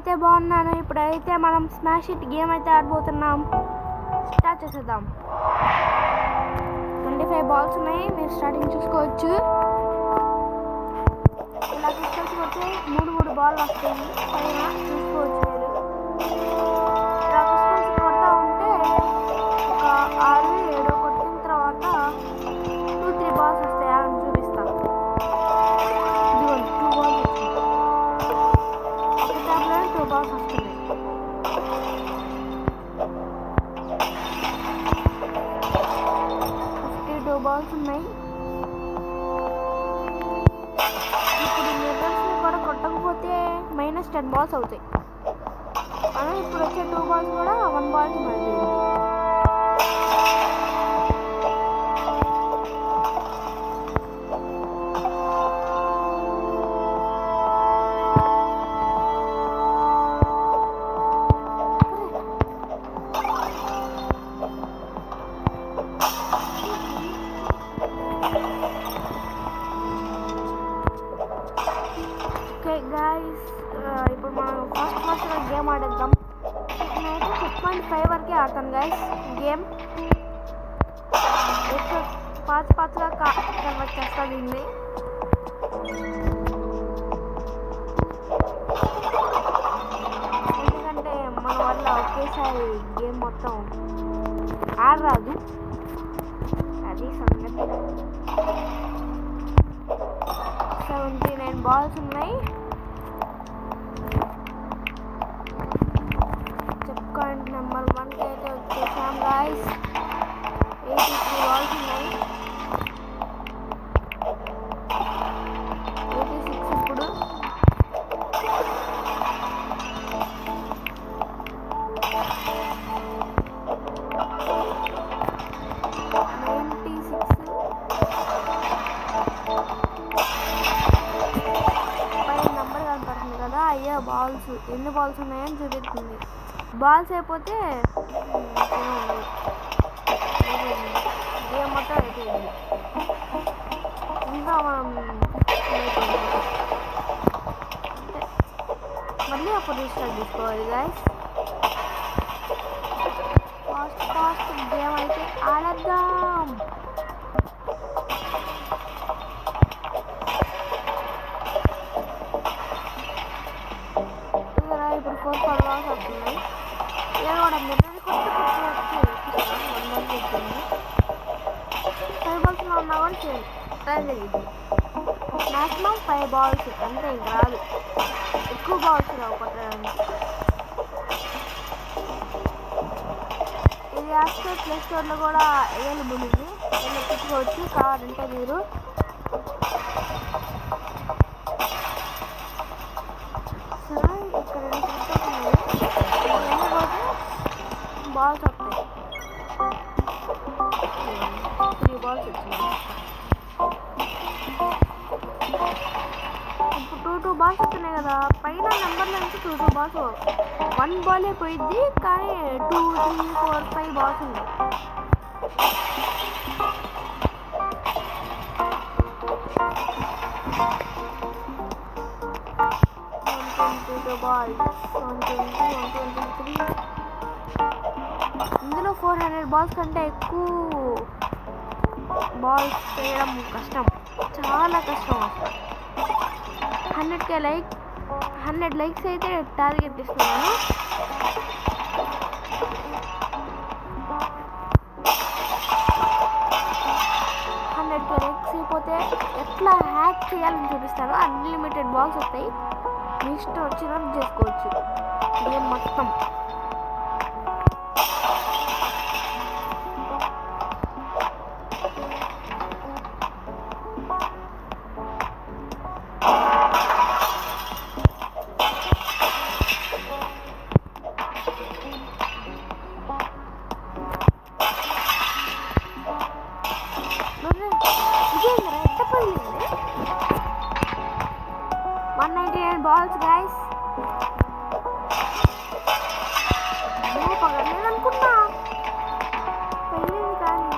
నేనైతే బాగున్నాను. ఇప్పుడైతే మనం స్మాష్ హిట్ గేమ్ అయితే ఆడబోతున్నాం. స్టార్ట్ చేసేద్దాం. 25 బాల్స్ ఉన్నాయి, మీరు స్టార్టింగ్ చూసుకోవచ్చు. ఇలా తీసుకొచ్చి వచ్చి 3 బాల్ వస్తాయి పైన చూసుకోవచ్చు. మీరు ఇలా తీసుకొచ్చి కొడతా ఉంటే ఒక 6-7 కొట్టిన తర్వాత 2-3 బాల్స్ వస్తాయా అని చూపిస్తాను. ఇదిగోండి 2 బాల్స్ వచ్చింది. ఒక ట్యాబ్లో 2 బాల్స్ వస్తున్నాయి. 52 బాల్స్ ఉన్నాయి. ఇప్పుడు మిర్రర్స్ని కూడా కొట్టకపోతే -10 బాల్స్ అవుతాయి. కానీ ఇప్పుడు వచ్చే 2 బాల్స్ కూడా 1 బాల్కి మారిపోయింది. ఓకే గైస్, ఇప్పుడు మనం ఫస్ట్గా గేమ్ ఆడేద్దాం. నేనైతే 6.5 వరకే ఆడతాను గైస్. గేమ్ పాత్రగా కన్వర్ట్ చేస్తా దీన్ని. ఎందుకంటే మన వల్ల ఒకేసారి గేమ్ మొత్తం ఆడరాదు, అది సంగతి. 79 బాల్స్ ఉన్నాయి. చెప్పుకోండి, నెంబర్ 1కి అయితే వచ్చేసాం గాయస్. 83 బాల్స్ ఉన్నాయి. 86 ఇప్పుడు. అయ్యో బాల్స్ ఎన్ని బాల్స్ ఉన్నాయని చూపిస్తుంది. బాల్స్ అయిపోతే గేమ్ మొత్తం అయిపోయింది. ఇంకా మనం మళ్ళీ అప్పుడు రీస్టార్ట్ చేసుకోవాలి గైస్. ఫాస్ట్ గేమ్ అయితే ఆడేద్దాం. ఇప్పుడు 4 బాల్స్ వస్తున్నాయి. ఏదో కూడా మిర్రర్ కొట్టి 5 బాల్స్లో ఉన్నా కూడా ట్రై జరిగింది. మ్యాక్సిమం 5 బాల్స్ అంతే, ఇంక రాదు. ఎక్కువ బాల్స్ రావు కొట్టడానికి. ఇది యాప్స్లో ప్లే స్టోర్లో కూడా అవైలబుల్ ఉంది, వెళ్ళి పెట్టుకోవచ్చు కావాలంటే మీరు. సరే, ఇక్కడ బాల్స్ వస్తాయి. 3 బాల్స్ వచ్చినాయి. ఇప్పుడు 2 బాల్స్ వస్తున్నాయి కదా, పైన నెంబర్ల నుంచి 2 బాల్స్. 1 బాలే పోయిద్ది, కానీ 2, 3, 4, 5 బాల్స్ ఉన్నాయి. ఇందులో 400 బాల్స్ కంటే ఎక్కువ బాల్స్ చేయడం కష్టం, చాలా కష్టం అసలు. 100 లైక్స్ అయితే టార్గెట్ ఇస్తున్నాను. 100 లైక్స్ అయిపోతే ఎట్లా హ్యాక్ చేయాలని చూపిస్తాను. అన్లిమిటెడ్ బాల్స్ వస్తాయి, మీ ఇష్టం వచ్చినట్టు చేసుకోవచ్చు గేమ్ మొత్తం. ఇదేంద్రా ఎట్ట పడింది? 199 బాల్స్ గైస్. పగలేదు అనుకున్నా, పెళ్ళింది కానీ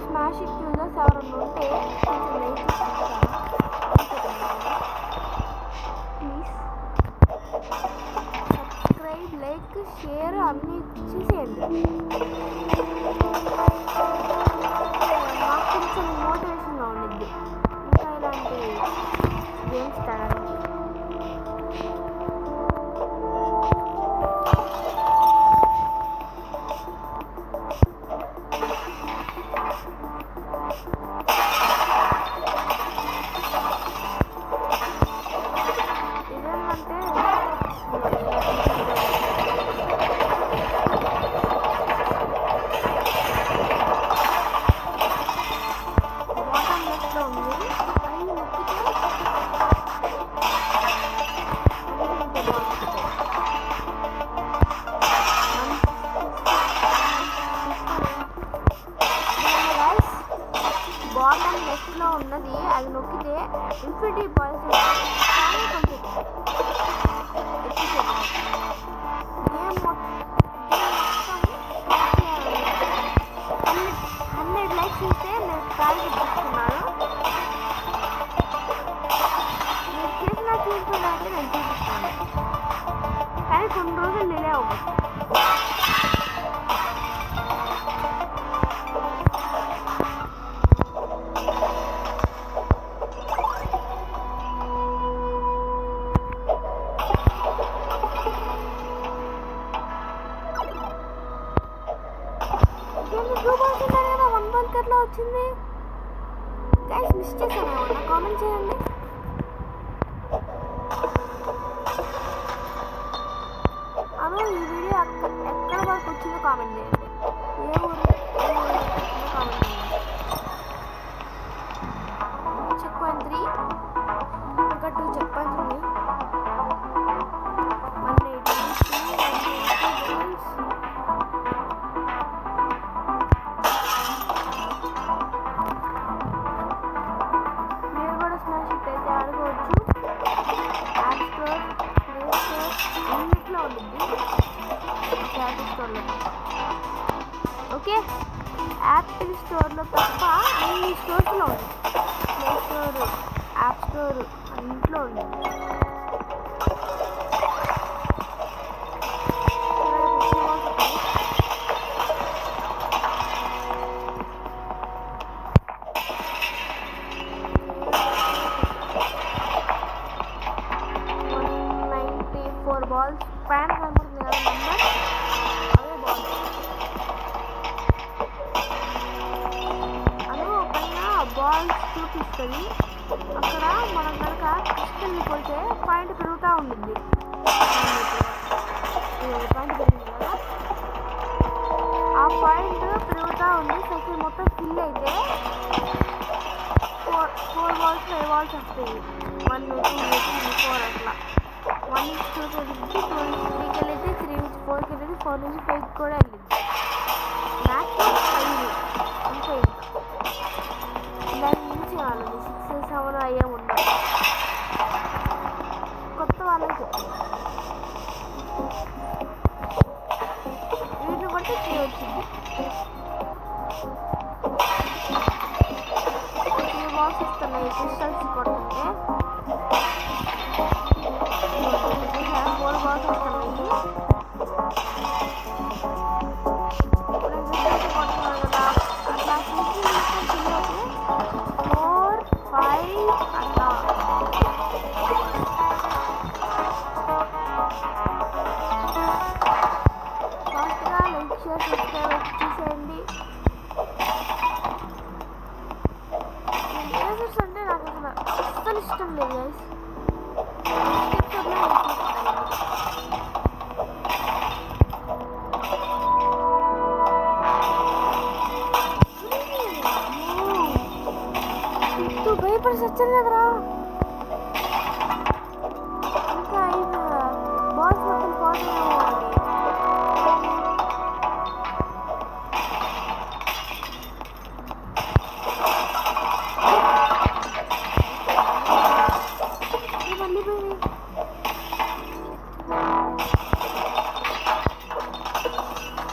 స్మాష్ ఇట్ షేర్ అన్నీ చేసేయండి. నాకు కొంచెం మోటివేషన్గా ఉండిద్ది ఇంకా ఇలాంటి గేమ్స్ ఆడడానికి. బాటమ్ లెఫ్ట్లో ఉన్నది అది నొక్కితే ఇన్ఫినిటీ బాల్స్ కానీ కొంచెం గేమ్ మొత్తం 100 లైక్స్ ఇస్తే నేను టార్గెట్ ఇస్తున్నాను. మీరు చేసిన చూసుకున్నారంటే నేను చూపిస్తాను, కానీ కొన్ని రోజులు డిలే అవ్వదు. ఎట్లా వచ్చింది గైస్? మిస్ చేశాను ఏమన్నా? కామెంట్ చేయండి. అను ఈ వీడియో ఎక్కడ వరకు వచ్చిందో కామెంట్ చేయండి. ఏ ఊరు కామెంట్ చేయండి. చెక్ పాయింట్ 3 ఇంకా 2 చెక్ పాయింట్స్ ఉన్నాయి. 180 ఓకే. యాపిల్ స్టోర్లో తప్ప అన్ని స్టోర్స్లో ఉంది. ప్లే స్టోర్, యాప్ స్టోర్ అన్నింటిలో ఉంది. బాల్స్ పైన కనబడుతుంది కదా నెంబర్, అదే బాల్స్. అదే పైన బాల్స్ చూపిస్తుంది. అక్కడ మనం కనుక క్రిస్టల్ని కొడితే పాయింట్ పెరుగుతూ ఉంటుంది. పాయింట్ పెరిగింది కదా, ఆ పాయింట్ పెరుగుతూ ఉంది. సైకిల్ మొత్తం ఫిల్ అయితే 4 బాల్స్ 5 బాల్స్ వస్తాయి. 1 2 3 4 అట్లా. 1 నుంచి 2 వెళ్ళింది, 2 నుంచి 3కి వెళ్ళింది, 3 నుంచి 4కి వెళ్ళింది, 4 నుంచి 5కి కూడా వెళ్ళింది. మ్యాక్సిమం 5 అంతే. దాని నుంచి వాళ్ళది 6 7 అయ్యే ఉండవు. కొత్త వాళ్ళకి చెప్తాను. వీటిని బట్టి 3 వచ్చింది. 3 బాల్స్ వస్తున్నాయి క్రిస్టల్స్ కొడుతుంటే. 4 బాల్స్ వస్తున్నాయి. కొడుతున్నాను కదా అట్లా 4 5 అట్లా. ఫాస్ట్గా లైక్ షేర్ సబ్స్క్రైబ్ చేసేయండి. లేజర్స్ అంటే నాకు అసలు ఇష్టం లేదు గైస్. భయపడి సచ్చాను కదరా. ఇంకా 5 బాల్స్ మొత్తం పోతున్నాయి. మళ్ళీ పోయింది.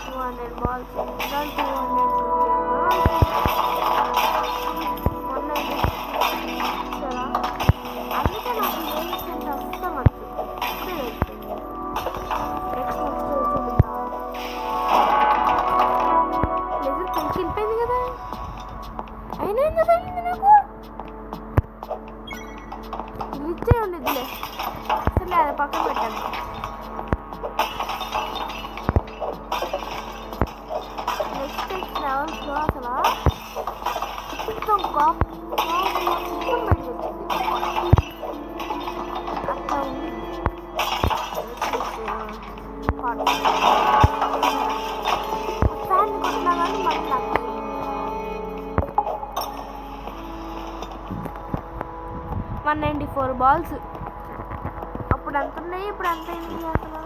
200 బాల్స్ 200 అందుకే నాకు గేమ్స్ అంటే అస్సలు వచ్చు. ఇప్పుడే అయిపోయింది. నెక్స్ట్ చూద్దాం. ఉండిద్దిలే. సరే అది పక్కన పెట్టాను. నెక్స్ట్ లెవెల్స్లో అసలు మొత్తం మొత్తం బయటకు వచ్చింది. అట్లా ఉంది. ఫ్యాన్ కొట్టినా కానీ మళ్ళీ నాకు 194 బాల్స్. అప్పుడు ఎంత ఉన్నాయి, ఇప్పుడు ఎంత అయింది అసలు?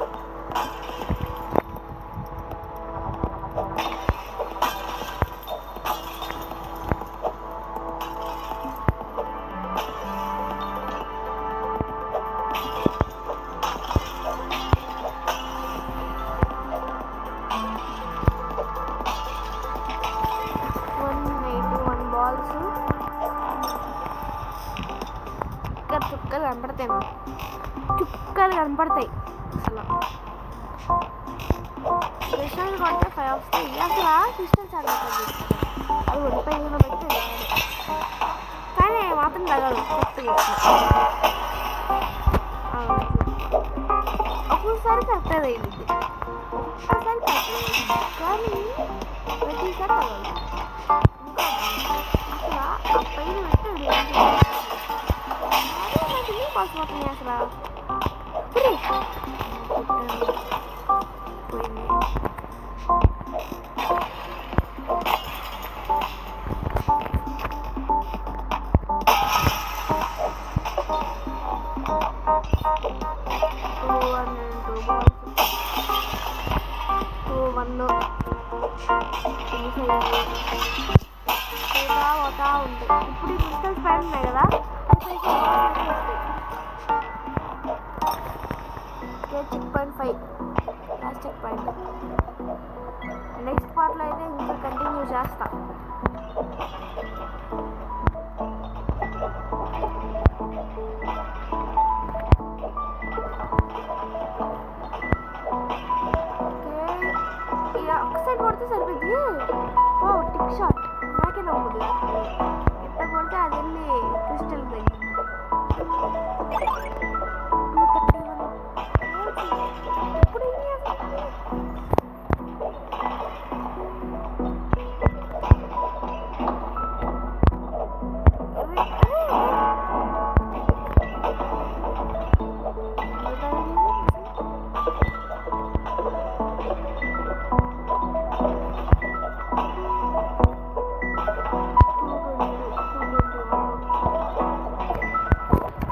చుక్కలు కనపడతాయి అసలు. క్రిస్టల్స్ కొడితే 5 వస్తాయి. అసలు క్రిస్టల్స్ ఆడుతుంది అది ఒడిపోయిన పెట్టి కానీ మాత్రం తగదు. ఒక్కొక్కసారి కరెక్ట్ అయింది, ఒక్కొక్కసారి కరెక్ట్ కానీ ప్రతిసారి తగదు. అసలు పైన పెట్టాడు పోతుంది అసలు. పోతా ఉంటాయి. ఇప్పుడు ఈ క్రిస్టల్స్ పైన ఉన్నాయి కదా, check point 5 last check point. Next పార్ట్లో అయితే ఇంకా కంటిన్యూ చేస్తా. ఒక సైడ్ కొడితే సరిపోద్ది. ఓ టిక్ షాట్ నాకే నవ్వుతుంది. ఎట్లా కొడితే అది వెళ్ళి క్రిస్టల్ తగ్గింది.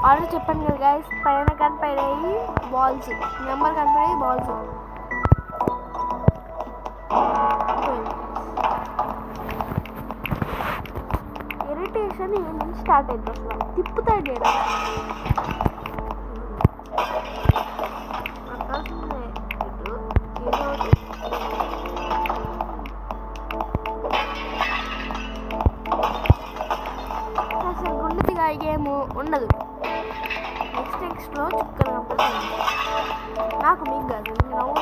ఆల్రెడీ చెప్పాను కదా గైస్, పైన కనపడేవి బాల్స్, నెంబర్ కనపడేవి బాల్స్. ఇరిటేషన్ నుంచి స్టార్ట్ అయింది అసలు. తిప్పుతాడు ఏదో అసలు గుండెదిగా గేమ్ ఉండదు. నెక్స్ట్లో చుక్కలు కనపడుతుంది నాకు, మీకు కాదు. నవ్వు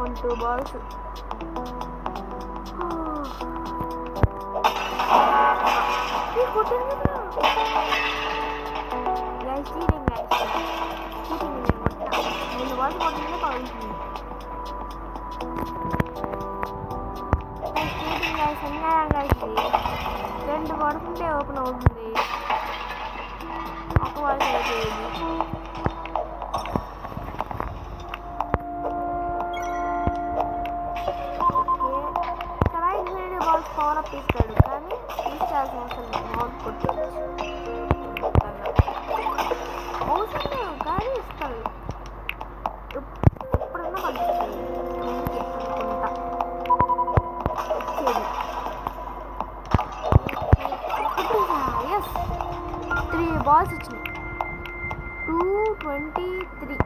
1-2 బాల్స్. గైస్ చీటింగ్, ముందు బాల్స్ కొట్టిందే పడుతుంది. రెండు పడుతుంటే ఓపెన్ అవుతుంది, ఒక వాల్స్ అయిపోయింది. ఇక్కడ ఇన్ఫినిటీ బాల్స్ పవర్ అప్ ఇస్తాడు కానీ తీసుకోవాల్సిన అవసరం లేదు. మౌత్ కొట్టవచ్చు అవసరం లేదు కానీ ఇస్తాడు. ఎప్పుడన్నా పంపిస్తాడు అనుకుంటా. ఎస్ 3 బాల్స్ వచ్చినాయి. 223.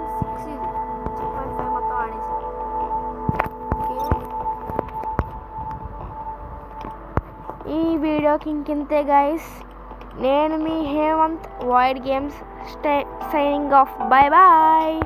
6 ఇది 6.5 మొత్తం ఆడేసి. ఈ వీడియోకి ఇంకింతే గైస్. నేను మీ Hemanth, void games, signing off. Bye bye.